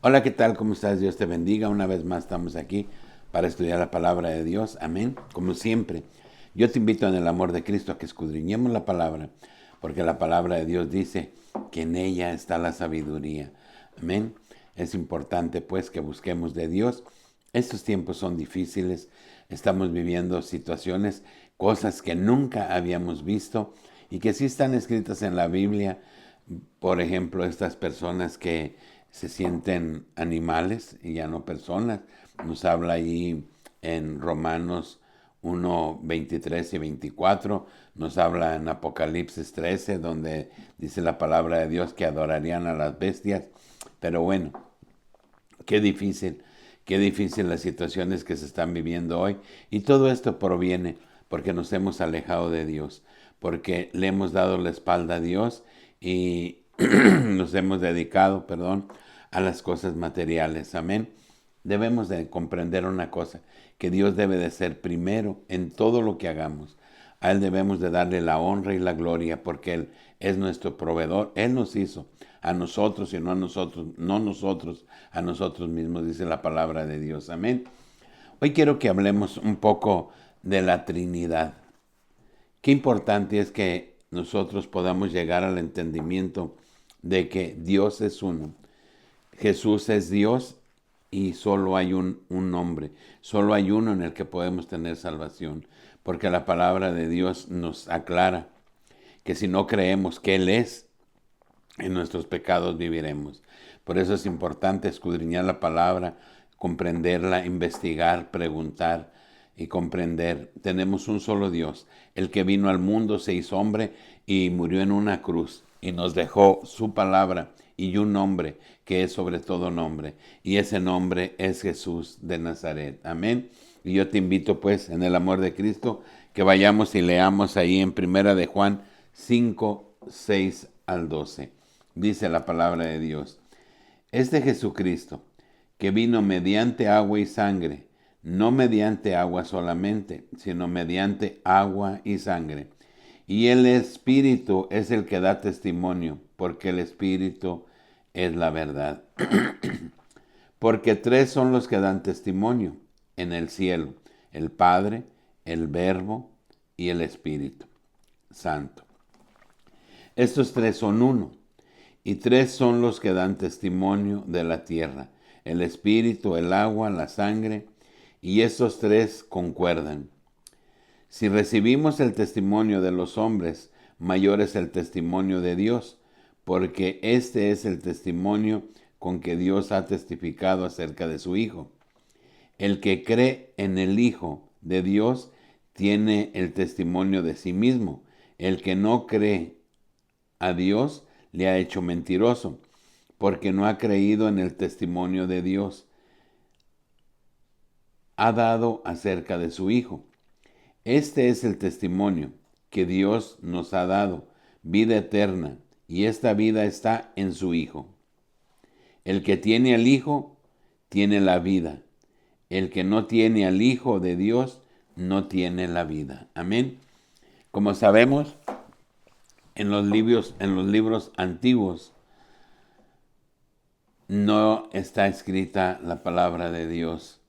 Hola, ¿qué tal? ¿Cómo estás? Dios te bendiga. Una vez más estamos aquí para estudiar la palabra de Dios. Amén. Como siempre, yo te invito en el amor de Cristo a que escudriñemos la palabra, porque la palabra de Dios dice que en ella está la sabiduría. Amén. Es importante pues que busquemos de Dios. Estos tiempos son difíciles. Estamos viviendo situaciones, cosas que nunca habíamos visto y que sí están escritas en la Biblia. Por ejemplo, estas personas que se sienten animales y ya no personas. Nos habla ahí en Romanos 1, 23 y 24. Nos habla en Apocalipsis 13, donde dice la palabra de Dios que adorarían a las bestias. Pero bueno, qué difícil las situaciones que se están viviendo hoy. Y todo esto proviene porque nos hemos alejado de Dios, porque le hemos dado la espalda a Dios y nos hemos dedicado, a las cosas materiales. Amén. Debemos de comprender una cosa, que Dios debe de ser primero en todo lo que hagamos. A Él debemos de darle la honra y la gloria porque Él es nuestro proveedor. Él nos hizo a nosotros y no a nosotros, no nosotros a nosotros mismos, dice la palabra de Dios. Amén. Hoy quiero que hablemos un poco de la Trinidad. Qué importante es que nosotros podamos llegar al entendimiento de que Dios es uno. Jesús es Dios y solo hay un nombre, solo hay uno en el que podemos tener salvación, porque la palabra de Dios nos aclara que si no creemos que Él es, en nuestros pecados viviremos. Por eso es importante escudriñar la palabra, comprenderla, investigar, preguntar y comprender. Tenemos un solo Dios, el que vino al mundo, se hizo hombre y murió en una cruz y nos dejó su palabra y un nombre que es sobre todo nombre. Y ese nombre es Jesús de Nazaret. Amén. Y yo te invito pues en el amor de Cristo que vayamos y leamos ahí en Primera de Juan 5, 6 al 12. Dice la palabra de Dios. Este Jesucristo, que vino mediante agua y sangre, no mediante agua solamente, sino mediante agua y sangre. Y el Espíritu es el que da testimonio, porque el Espíritu es la verdad. Porque tres son los que dan testimonio en el cielo, el Padre, el Verbo y el Espíritu Santo. Estos tres son uno. Y tres son los que dan testimonio de la tierra, el espíritu, el agua, la sangre, y estos tres concuerdan. Si recibimos el testimonio de los hombres, mayor es el testimonio de Dios, porque este es el testimonio con que Dios ha testificado acerca de su Hijo. El que cree en el Hijo de Dios tiene el testimonio de sí mismo. El que no cree a Dios le ha hecho mentiroso, porque no ha creído en el testimonio de Dios. Ha dado acerca de su Hijo. Este es el testimonio que Dios nos ha dado, vida eterna, y esta vida está en su Hijo. El que tiene al Hijo, tiene la vida. El que no tiene al Hijo de Dios, no tiene la vida. Amén. Como sabemos, en los libros antiguos, no está escrita la palabra de Dios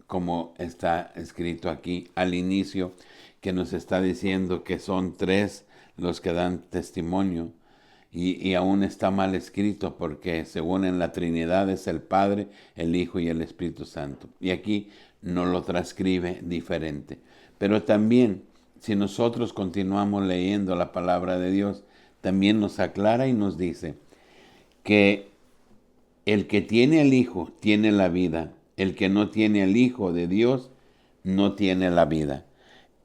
como está escrito aquí al inicio, que nos está diciendo que son tres los que dan testimonio. Y aún está mal escrito porque según en la Trinidad es el Padre, el Hijo y el Espíritu Santo. Y aquí no lo transcribe diferente. Pero también, si nosotros continuamos leyendo la palabra de Dios, también nos aclara y nos dice que el que tiene al Hijo tiene la vida. El que no tiene al Hijo de Dios no tiene la vida.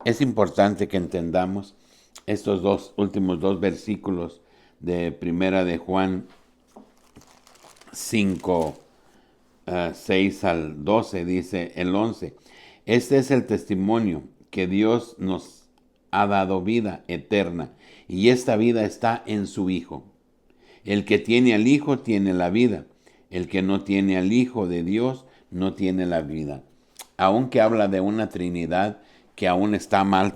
Es importante que entendamos estos últimos dos versículos de Primera de Juan 5, 6 al 12, dice el 11. Este es el testimonio que Dios nos ha dado vida eterna y esta vida está en su Hijo. El que tiene al Hijo tiene la vida. El que no tiene al Hijo de Dios no tiene la vida. Aunque habla de una Trinidad que aún está mal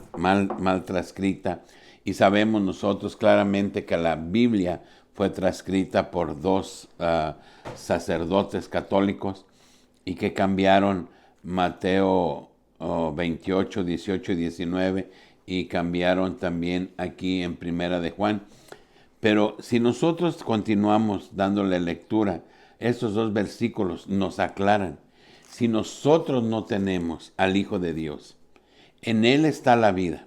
transcrita, y sabemos nosotros claramente que la Biblia fue transcrita por dos sacerdotes católicos y que cambiaron Mateo 28, 18 y 19 y cambiaron también aquí en Primera de Juan. Pero si nosotros continuamos dándole lectura, estos dos versículos nos aclaran. Si nosotros no tenemos al Hijo de Dios, en Él está la vida.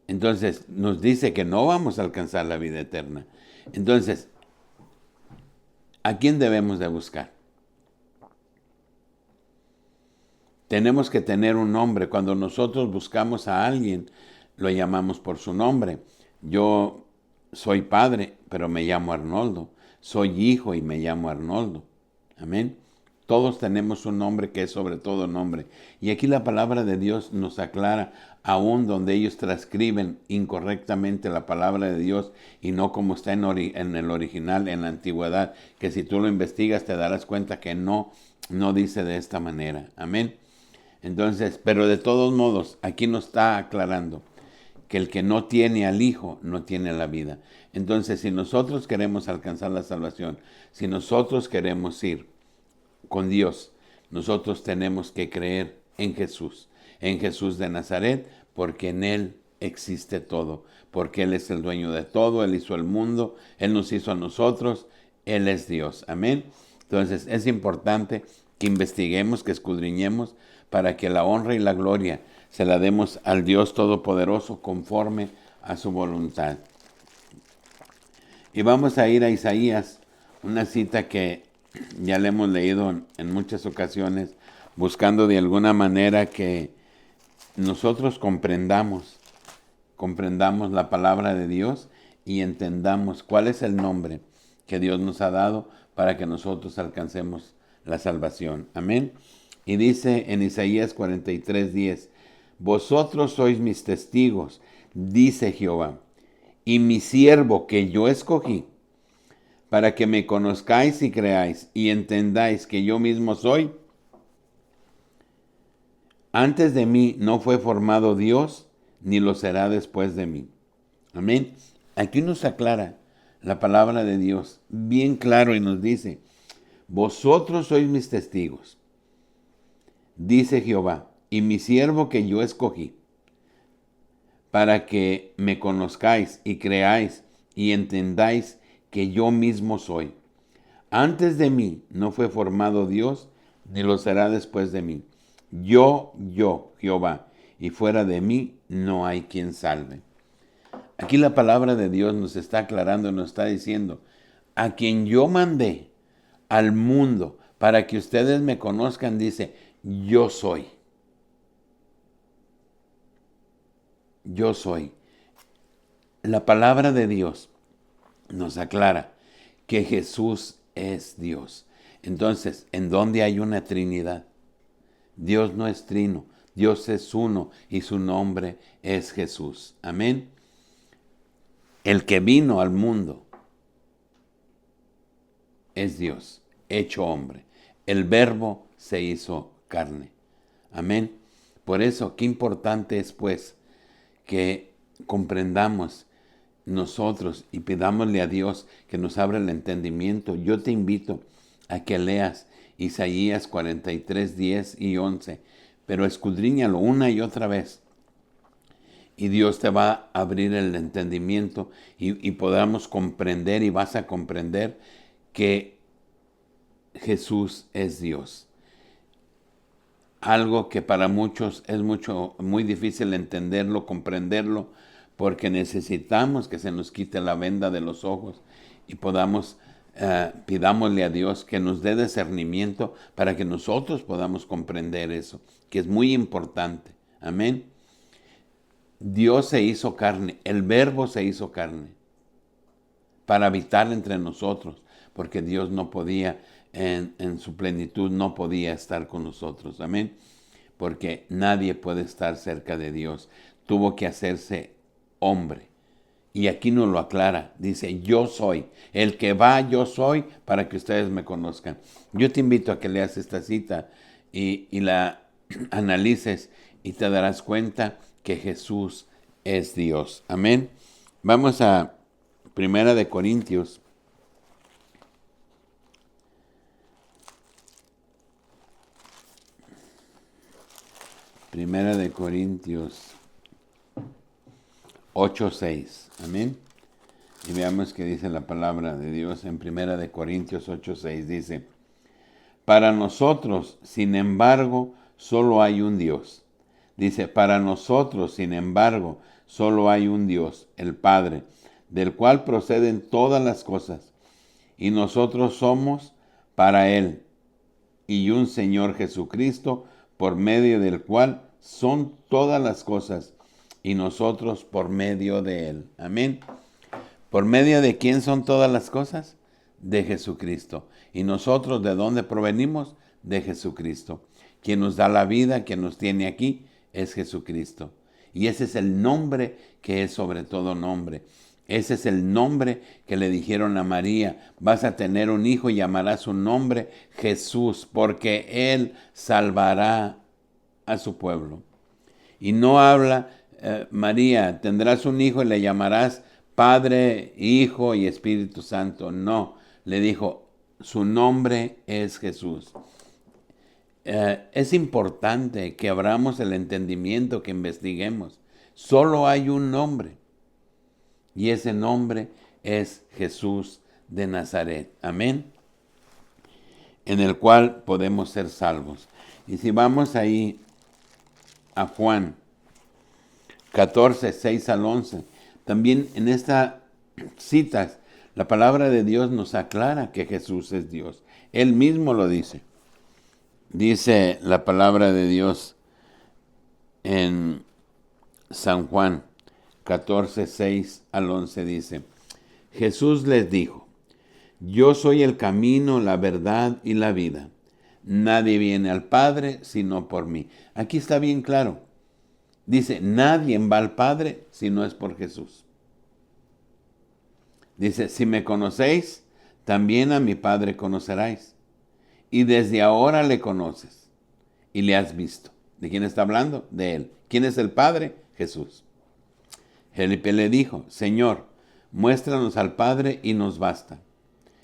Entonces nos dice que no vamos a alcanzar la vida eterna. Entonces, ¿a quién debemos de buscar? Tenemos que tener un nombre. Cuando nosotros buscamos a alguien, lo llamamos por su nombre. Yo soy padre, pero me llamo Arnoldo. Soy hijo y me llamo Arnoldo. Amén. Todos tenemos un nombre que es sobre todo nombre. Y aquí la palabra de Dios nos aclara, aún donde ellos transcriben incorrectamente la palabra de Dios y no como está en el original, en la antigüedad, que si tú lo investigas te darás cuenta que no dice de esta manera. Amén. Entonces, pero de todos modos, aquí nos está aclarando que el que no tiene al Hijo no tiene la vida. Entonces, si nosotros queremos alcanzar la salvación, si nosotros queremos ir con Dios, nosotros tenemos que creer en Jesús de Nazaret, porque en Él existe todo, porque Él es el dueño de todo, Él hizo el mundo, Él nos hizo a nosotros, Él es Dios. Amén. Entonces, es importante que investiguemos, que escudriñemos, para que la honra y la gloria se la demos al Dios Todopoderoso conforme a su voluntad. Y vamos a ir a Isaías, una cita que ya le hemos leído en muchas ocasiones, buscando de alguna manera que nosotros comprendamos la palabra de Dios y entendamos cuál es el nombre que Dios nos ha dado para que nosotros alcancemos la salvación. Amén. Y dice en Isaías 43:10, vosotros sois mis testigos, dice Jehová, y mi siervo que yo escogí, para que me conozcáis y creáis y entendáis que yo mismo soy. Antes de mí no fue formado Dios, ni lo será después de mí. Amén. Aquí nos aclara la palabra de Dios bien claro y nos dice, vosotros sois mis testigos, dice Jehová, y mi siervo que yo escogí, para que me conozcáis y creáis y entendáis que yo mismo soy. Antes de mí no fue formado Dios, ni lo será después de mí. Yo, Jehová, y fuera de mí no hay quien salve. Aquí la palabra de Dios nos está aclarando, nos está diciendo, a quien yo mandé al mundo para que ustedes me conozcan, dice, yo soy. Yo soy. La palabra de Dios nos aclara que Jesús es Dios. Entonces, ¿en dónde hay una Trinidad? Dios no es trino, Dios es uno y su nombre es Jesús. Amén. El que vino al mundo es Dios, hecho hombre. El Verbo se hizo carne. Amén. Por eso, qué importante es pues que comprendamos nosotros y pidámosle a Dios que nos abra el entendimiento. Yo te invito a que leas Isaías 43, 10 y 11, pero escudriñalo una y otra vez. Y Dios te va a abrir el entendimiento y podamos comprender y vas a comprender que Jesús es Dios. Algo que para muchos es muy difícil entenderlo, comprenderlo, porque necesitamos que se nos quite la venda de los ojos y pidámosle a Dios que nos dé discernimiento para que nosotros podamos comprender eso, que es muy importante. Amén. Dios se hizo carne, el Verbo se hizo carne para habitar entre nosotros, porque Dios no podía, en su plenitud, no podía estar con nosotros. Amén. Porque nadie puede estar cerca de Dios. Tuvo que hacerse hombre. Y aquí nos lo aclara. Dice, yo soy. El que va, yo soy, para que ustedes me conozcan. Yo te invito a que leas esta cita y la analices y te darás cuenta que Jesús es Dios. Amén. Vamos a Primera de Corintios. Primera de Corintios 8:6. Amén. Y veamos qué dice la palabra de Dios en Primera de Corintios 8:6. Dice, para nosotros, sin embargo, solo hay un Dios. Dice, para nosotros, sin embargo, solo hay un Dios, el Padre, del cual proceden todas las cosas, y nosotros somos para Él, y un Señor Jesucristo, por medio del cual son todas las cosas, y nosotros por medio de Él. Amén. ¿Por medio de quién son todas las cosas? De Jesucristo. ¿Y nosotros de dónde provenimos? De Jesucristo. Quien nos da la vida, quien nos tiene aquí, es Jesucristo. Y ese es el nombre que es sobre todo nombre. Ese es el nombre que le dijeron a María. Vas a tener un hijo y llamarás su nombre Jesús, porque Él salvará a su pueblo. Y no habla, María, tendrás un hijo y le llamarás Padre, Hijo y Espíritu Santo. No, le dijo, su nombre es Jesús. Es importante que abramos el entendimiento, que investiguemos. Solo hay un nombre, y ese nombre es Jesús de Nazaret. Amén. En el cual podemos ser salvos. Y si vamos ahí a Juan 14:6-11, también en estas citas la palabra de Dios nos aclara que Jesús es Dios. Él mismo lo dice. Dice la palabra de Dios en San Juan 14:6-11, dice, Jesús les dijo, yo soy el camino, la verdad y la vida. Nadie viene al Padre sino por mí. Aquí está bien claro. Dice, nadie va al Padre si no es por Jesús. Dice, si me conocéis, también a mi Padre conoceráis. Y desde ahora le conoces y le has visto. ¿De quién está hablando? De Él. ¿Quién es el Padre? Jesús. Felipe le dijo, Señor, muéstranos al Padre y nos basta.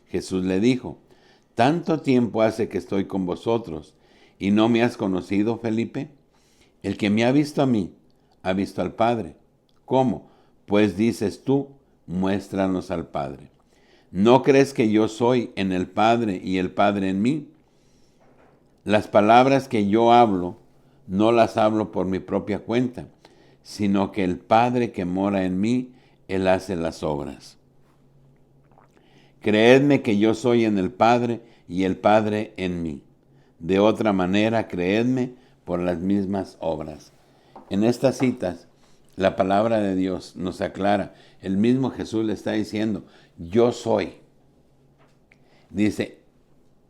Jesús le dijo, ¿tanto tiempo hace que estoy con vosotros y no me has conocido, Felipe? El que me ha visto a mí, ha visto al Padre. ¿Cómo? Pues dices tú, muéstranos al Padre. ¿No crees que yo soy en el Padre y el Padre en mí? Las palabras que yo hablo, no las hablo por mi propia cuenta, sino que el Padre que mora en mí, Él hace las obras. Creedme que yo soy en el Padre y el Padre en mí. De otra manera, creedme por las mismas obras. En estas citas, la palabra de Dios nos aclara. El mismo Jesús le está diciendo, yo soy. Dice,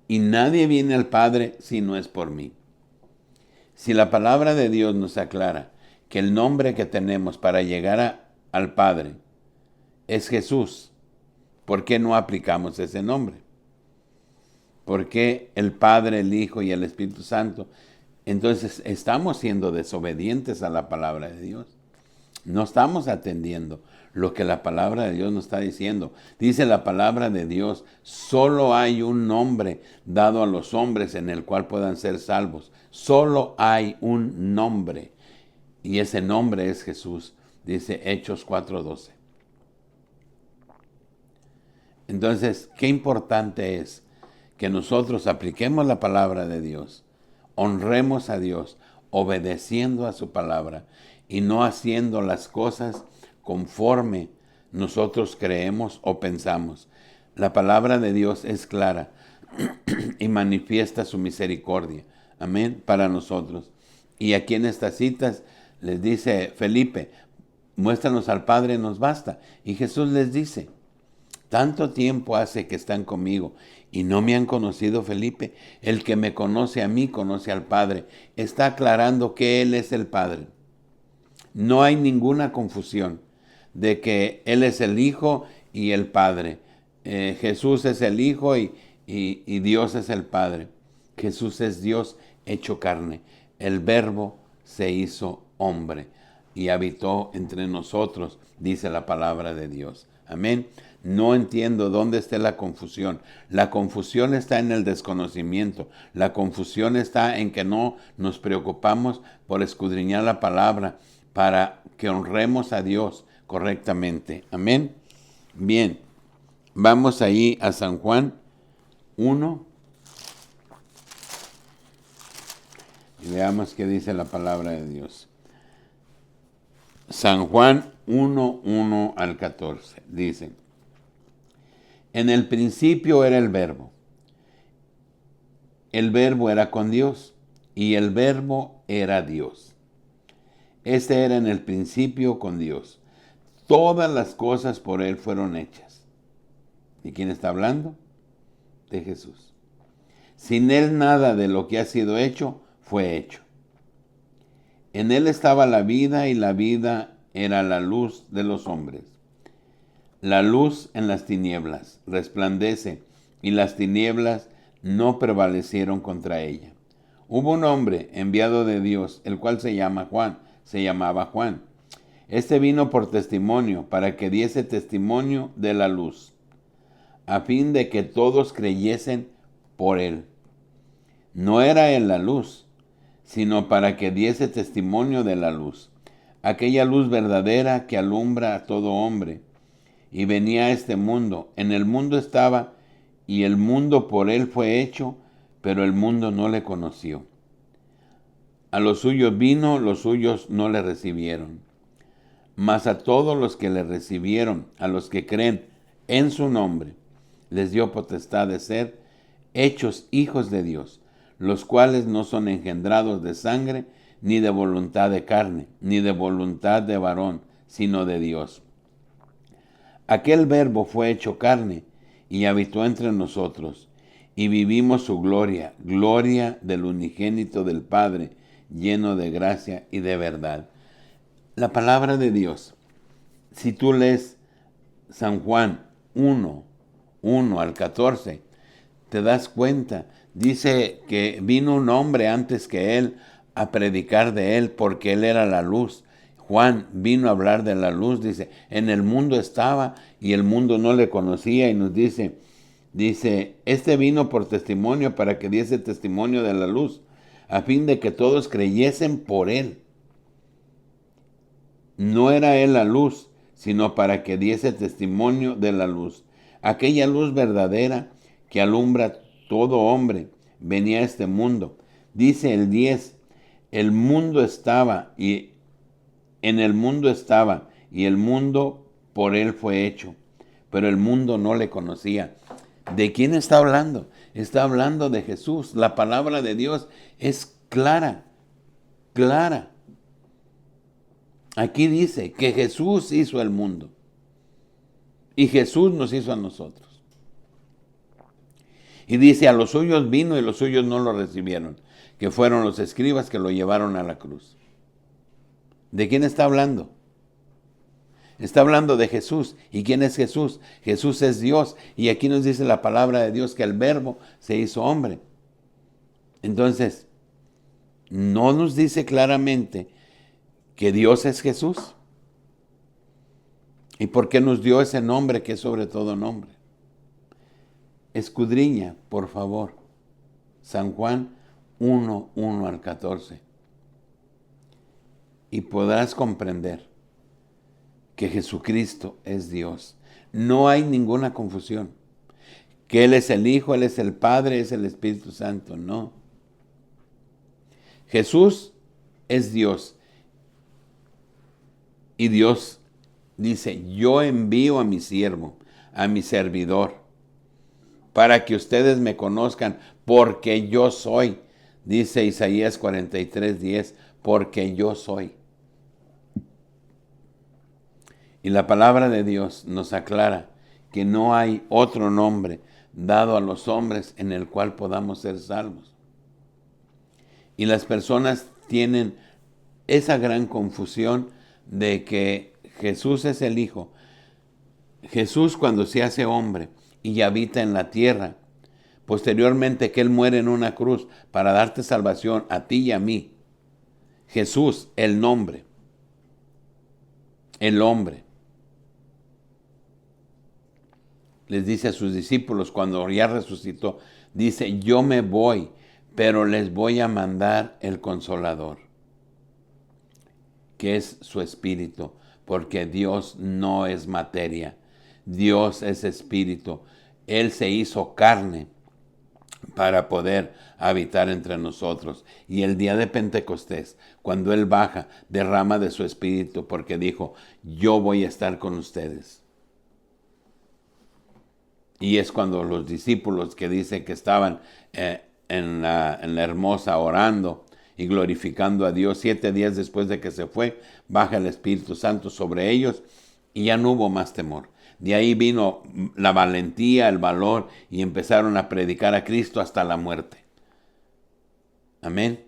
y nadie viene al Padre si no es por mí. Si la palabra de Dios nos aclara que el nombre que tenemos para llegar al Padre es Jesús, ¿por qué no aplicamos ese nombre? ¿Por qué el Padre, el Hijo y el Espíritu Santo? Entonces estamos siendo desobedientes a la palabra de Dios. No estamos atendiendo lo que la palabra de Dios nos está diciendo. Dice la palabra de Dios, solo hay un nombre dado a los hombres en el cual puedan ser salvos. Solo hay un nombre. Y ese nombre es Jesús. Dice Hechos 4:12. Entonces, qué importante es que nosotros apliquemos la palabra de Dios, honremos a Dios, obedeciendo a su palabra y no haciendo las cosas conforme nosotros creemos o pensamos. La palabra de Dios es clara y manifiesta su misericordia. Amén, para nosotros. Y aquí en estas citas les dice Felipe, muéstranos al Padre, nos basta. Y Jesús les dice, tanto tiempo hace que están conmigo y no me han conocido, Felipe. El que me conoce a mí, conoce al Padre. Está aclarando que Él es el Padre. No hay ninguna confusión de que Él es el Hijo y el Padre. Jesús es el Hijo y Dios es el Padre. Jesús es Dios hecho carne. El Verbo se hizo hombre y habitó entre nosotros, dice la palabra de Dios. Amén. No entiendo dónde está la confusión. La confusión está en el desconocimiento. La confusión está en que no nos preocupamos por escudriñar la palabra para que honremos a Dios correctamente. Amén. Bien, vamos ahí a San Juan 1 y veamos qué dice la palabra de Dios. San Juan 1, 1 al 14 dice: en el principio era el verbo era con Dios, y el verbo era Dios. Este era en el principio con Dios. Todas las cosas por él fueron hechas. ¿Y quién está hablando? De Jesús. Sin él nada de lo que ha sido hecho fue hecho. En él estaba la vida, y la vida era la luz de los hombres. La luz en las tinieblas resplandece, y las tinieblas no prevalecieron contra ella. Hubo un hombre enviado de Dios, el cual se llamaba Juan. Este vino por testimonio, para que diese testimonio de la luz, a fin de que todos creyesen por él. No era él la luz, sino para que diese testimonio de la luz, aquella luz verdadera que alumbra a todo hombre. Y venía a este mundo. En el mundo estaba, y el mundo por él fue hecho, pero el mundo no le conoció. A los suyos vino, los suyos no le recibieron. Mas a todos los que le recibieron, a los que creen en su nombre, les dio potestad de ser hechos hijos de Dios, los cuales no son engendrados de sangre, ni de voluntad de carne, ni de voluntad de varón, sino de Dios. Aquel verbo fue hecho carne y habitó entre nosotros, y vivimos su gloria, gloria del unigénito del Padre, lleno de gracia y de verdad. La palabra de Dios, si tú lees San Juan 1 al 14, te das cuenta, dice que vino un hombre antes que él a predicar de él, porque él era la luz. Juan vino a hablar de la luz, dice, en el mundo estaba y el mundo no le conocía, y nos dice, este vino por testimonio, para que diese testimonio de la luz, a fin de que todos creyesen por él. No era él la luz, sino para que diese testimonio de la luz. Aquella luz verdadera que alumbra todo hombre venía a este mundo. Dice el 10, el mundo estaba y en el mundo estaba, y el mundo por él fue hecho, pero el mundo no le conocía. ¿De quién está hablando? Está hablando de Jesús. La palabra de Dios es clara, clara. Aquí dice que Jesús hizo el mundo y Jesús nos hizo a nosotros. Y dice, a los suyos vino y los suyos no lo recibieron, que fueron los escribas que lo llevaron a la cruz. ¿De quién está hablando? Está hablando de Jesús. ¿Y quién es Jesús? Jesús es Dios. Y aquí nos dice la palabra de Dios que el verbo se hizo hombre. Entonces, no nos dice claramente que Dios es Jesús. ¿Y por qué nos dio ese nombre que es sobre todo nombre? Escudriña, por favor, San Juan 1 al 14. Y podrás comprender que Jesucristo es Dios. No hay ninguna confusión. Que Él es el Hijo, Él es el Padre, es el Espíritu Santo. No. Jesús es Dios. Y Dios dice, yo envío a mi siervo, a mi servidor, para que ustedes me conozcan, porque yo soy. Dice Isaías 43:10, porque yo soy. Y la palabra de Dios nos aclara que no hay otro nombre dado a los hombres en el cual podamos ser salvos. Y las personas tienen esa gran confusión de que Jesús es el Hijo. Jesús, cuando se hace hombre y habita en la tierra, posteriormente que Él muere en una cruz para darte salvación a ti y a mí. Jesús, el nombre, el hombre. les dice a sus discípulos cuando ya resucitó, dice, yo me voy, pero les voy a mandar el Consolador, que es su espíritu, porque Dios no es materia, Dios es espíritu. Él se hizo carne para poder habitar entre nosotros. Y el día de Pentecostés, cuando Él baja, derrama de su espíritu, porque dijo, yo voy a estar con ustedes. Y es cuando los discípulos que dicen que estaban en la hermosa orando y glorificando a Dios, 7 días después de que se fue, baja el Espíritu Santo sobre ellos y ya no hubo más temor. De ahí vino la valentía, el valor, y empezaron a predicar a Cristo hasta la muerte. Amén.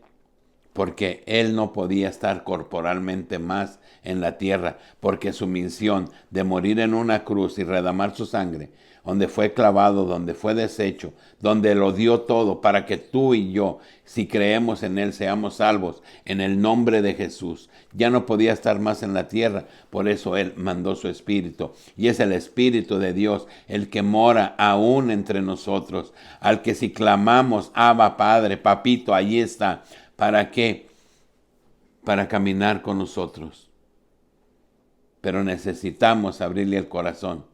Porque Él no podía estar corporalmente más en la tierra, porque su misión de morir en una cruz y redamar su sangre, donde fue clavado, donde fue deshecho, donde lo dio todo para que tú y yo, si creemos en Él, seamos salvos en el nombre de Jesús. Ya no podía estar más en la tierra, por eso Él mandó su Espíritu. Y es el Espíritu de Dios el que mora aún entre nosotros, al que si clamamos, Abba Padre, Papito, allí está. ¿Para qué? Para caminar con nosotros. Pero necesitamos abrirle el corazón.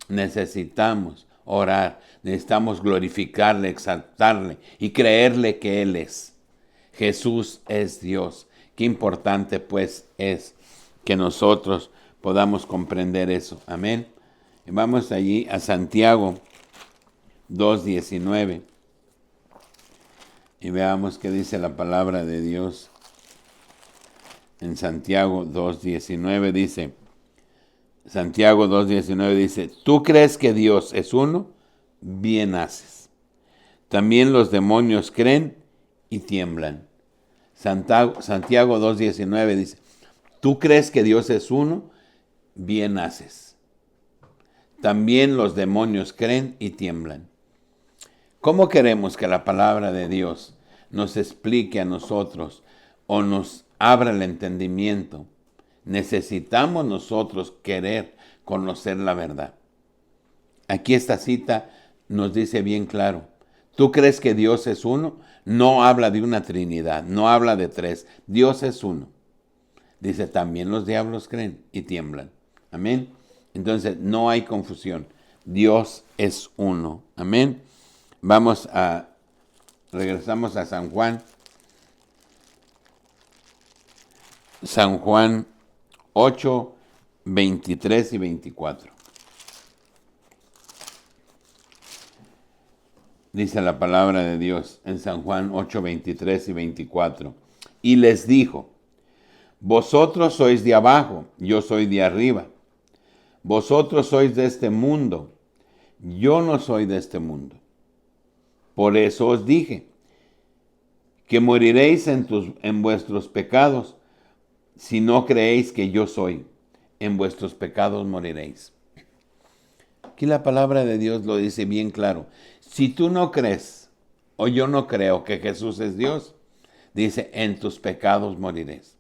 Necesitamos orar. Necesitamos glorificarle, exaltarle y creerle que Él es. Jesús es Dios. Qué importante pues es que nosotros podamos comprender eso. Amén. Y vamos allí a Santiago 2:19. Y veamos qué dice la palabra de Dios. En Santiago 2:19 dice, Santiago 2:19 dice, ¿tú crees que Dios es uno? Bien haces. También los demonios creen y tiemblan. Santiago 2:19 dice, ¿tú crees que Dios es uno? Bien haces. También los demonios creen y tiemblan. ¿Cómo queremos que la palabra de Dios nos explique a nosotros o nos abra el entendimiento? Necesitamos nosotros querer conocer la verdad. Aquí esta cita nos dice bien claro, ¿tú crees que Dios es uno? No habla de una trinidad, no habla de tres, Dios es uno. Dice, también los diablos creen y tiemblan. Amén. Entonces, no hay confusión, Dios es uno. Amén. Regresamos a San Juan. San Juan 8, 23 y 24. Dice la palabra de Dios en San Juan 8, 23 y 24. Y les dijo, vosotros sois de abajo, yo soy de arriba. Vosotros sois de este mundo, yo no soy de este mundo. Por eso os dije que moriréis en vuestros pecados, si no creéis que yo soy. En vuestros pecados moriréis. Aquí la palabra de Dios lo dice bien claro. Si tú no crees, o yo no creo que Jesús es Dios, dice, en tus pecados moriréis.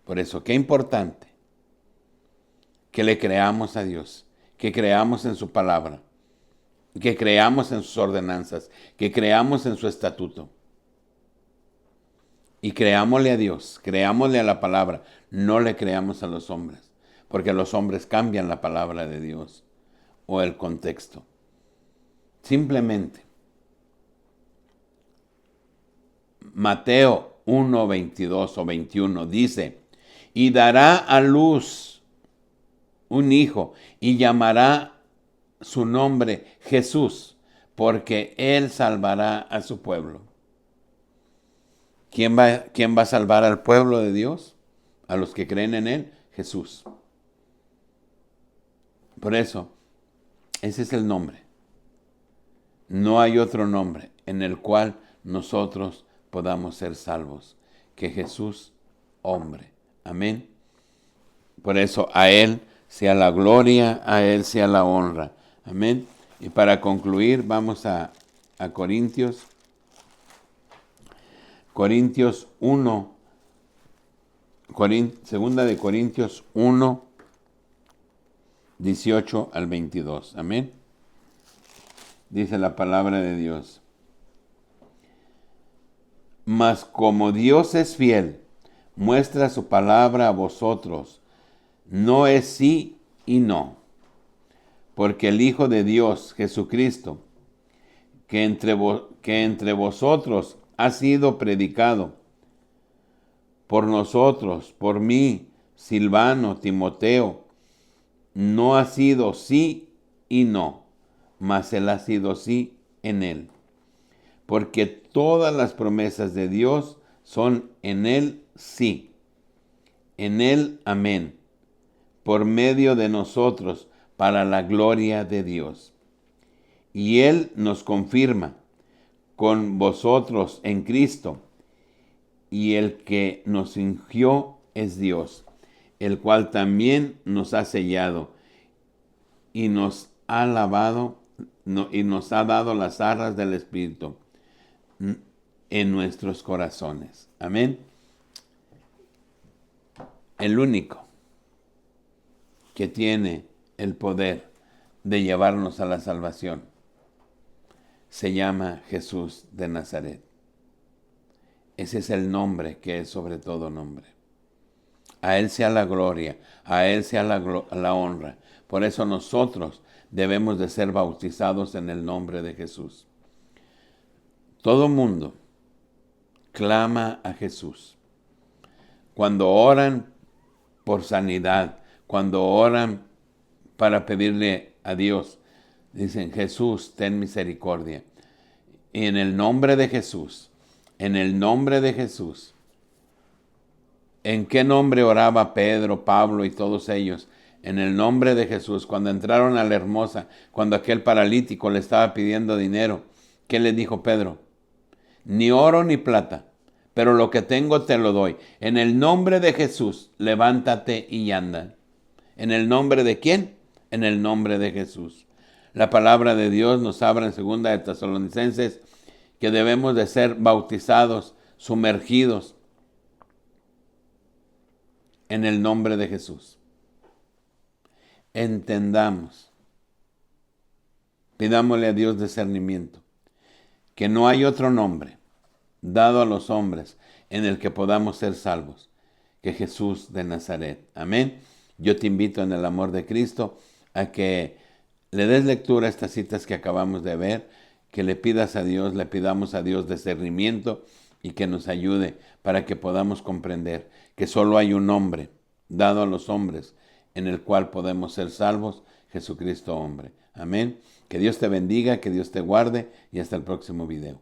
Por eso, qué importante que le creamos a Dios, que creamos en su palabra, que creamos en sus ordenanzas, que creamos en su estatuto. Y creámosle a Dios, creámosle a la palabra, no le creamos a los hombres, porque los hombres cambian la palabra de Dios o el contexto. Simplemente, Mateo 1, 22 o 21 dice, y dará a luz un hijo y llamará su nombre Jesús, porque él salvará a su pueblo. ¿Quién va a salvar al pueblo de Dios? A los que creen en Él, Jesús. Por eso, ese es el nombre. No hay otro nombre en el cual nosotros podamos ser salvos que Jesús, hombre. Amén. Por eso, a Él sea la gloria, a Él sea la honra. Amén. Y para concluir, vamos a Corintios. Corintios 1, segunda de Corintios 1, 18 al 22. Amén. Dice la palabra de Dios. Mas como Dios es fiel, muestra su palabra a vosotros. No es sí y no. Porque el Hijo de Dios, Jesucristo, que entre vosotros ha sido predicado por nosotros, por mí, Silvano, Timoteo, no ha sido sí y no, mas él ha sido sí en él. Porque todas las promesas de Dios son en él sí, en él amén, por medio de nosotros, para la gloria de Dios. Y él nos confirma con vosotros en Cristo, y el que nos ungió es Dios, el cual también nos ha sellado y nos ha lavado y nos ha dado las arras del Espíritu en nuestros corazones. Amén. El único que tiene el poder de llevarnos a la salvación se llama Jesús de Nazaret. Ese es el nombre que es sobre todo nombre. A Él sea la gloria, a Él sea la honra. Por eso nosotros debemos de ser bautizados en el nombre de Jesús. Todo mundo clama a Jesús. Cuando oran por sanidad, cuando oran para pedirle a Dios, dicen: Jesús, ten misericordia. Y en el nombre de Jesús, en el nombre de Jesús. ¿En qué nombre oraba Pedro, Pablo y todos ellos? En el nombre de Jesús. Cuando entraron a la hermosa, cuando aquel paralítico le estaba pidiendo dinero, ¿qué le dijo Pedro? Ni oro ni plata, pero lo que tengo te lo doy. En el nombre de Jesús, levántate y anda. ¿En el nombre de quién? En el nombre de Jesús. La palabra de Dios nos habla en 2 de Tesalonicenses que debemos de ser bautizados, sumergidos en el nombre de Jesús. Entendamos, pidámosle a Dios discernimiento, que no hay otro nombre dado a los hombres en el que podamos ser salvos que Jesús de Nazaret. Amén. Yo te invito en el amor de Cristo a que le des lectura a estas citas que acabamos de ver, que le pidamos a Dios discernimiento y que nos ayude para que podamos comprender que solo hay un nombre dado a los hombres en el cual podemos ser salvos, Jesucristo hombre. Amén. Que Dios te bendiga, que Dios te guarde y hasta el próximo video.